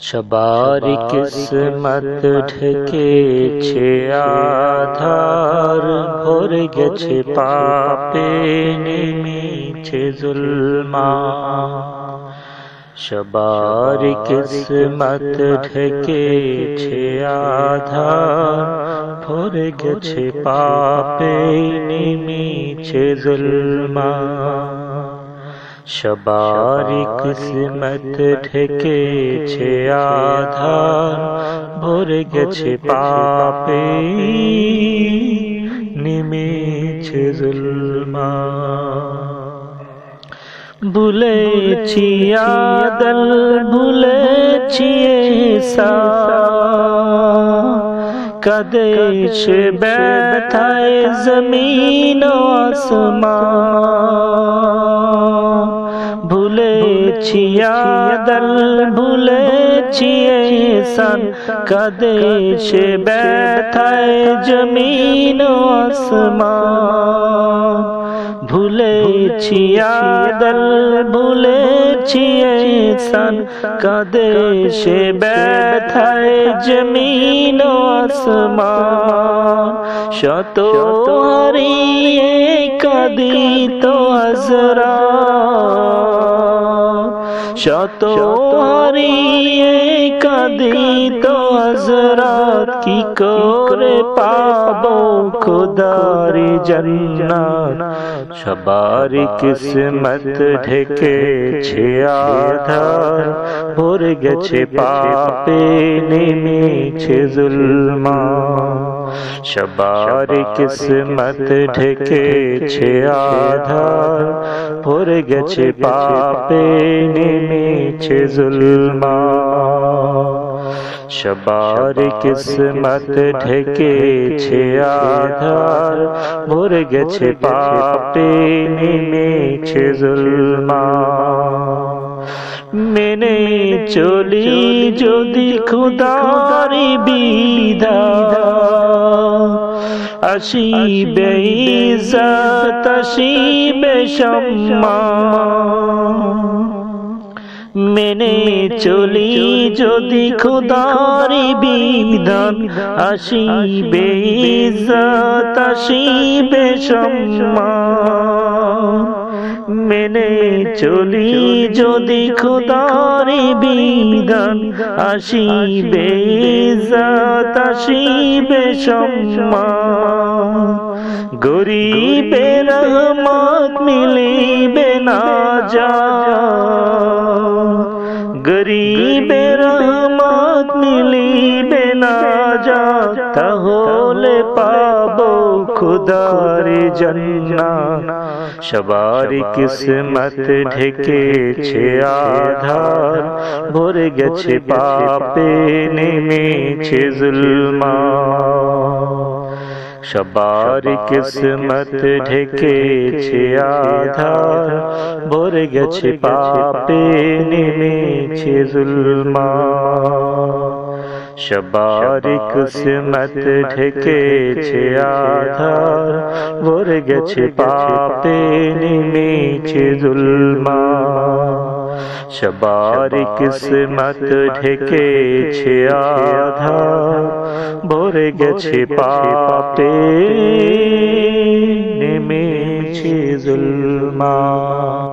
সবার কিসমত ঢেকেছে আধার, ভরে গেছে পাপে নেমেছে জুলমাত। সবার কিসমত ঢেকেছে আধার, ভরে গেছে পাপে নেমেছে জুলমাত। সবার কিসমত ঢেকেছে আধার, ভরে গেছে পাপে নেমেছে জুলমাত। ভুলেছি আদল, ভুলেছি ইহসান, কাঁদে সে ব্যথায় জমিন ও আসমান। ভুলেছি আদল, ভুলেছি ইহসান, কাঁদে সে ব্যথায় জমিন ও আসমান। ভুলেছি আদল, ভুলেছি ইহসান, কাঁদে সে ব্যথায় জমিন ও আসমান। শত হারিয়ে কাঁদিত হযরত, শত হারিয়ে কাঁদিত হযরত, কি করে পাবো খোদার জান্নাত। সবার কিসমত ঢেকেছে আধার, ভরে গেছে পাপে নেমেছে জুলমাত। সবার কিসমত ঢেকেছে আধার, ভরে গেছে পাপে নেমেছে জুলমাত। সবার কিসমত ঢেকেছে আধার, ভরে গেছে পাপে নেমেছে জুলমাত। মেনে চলি যদি খোদারি বিধান, আসিবে ইজ্জত আসিবে সম্মান। মেনে চলি যদি খোদারি বিধান, আসিবে ইজ্জত আসিবে সম্মান। মেনে চলি যদি খোদারি বিধান, আসিবে ইজ্জত আসিবে সম্মান। গরিবের রহমত মিলিবে না জাত, গরিবের রহমত মিলিবে না জাত, তাহলে পাবো খোদার জান্নাত। সবার কিসমত ঢেকেছে আধার, ভরে গেছে পাপে নেমেছে জুলমাত। সবার কিসমত ঢেকেছে আধার, ভরে গেছে পাপে নেমেছে জুলমাত। সবার কিসমত ঢেকেছে আধার, ভরে গেছে পাপে নেমেছে জুলমাত। সবার কিসমত ঢেকেছে আধার, ভরে গেছে পাপে নেমেছে জুলমাত।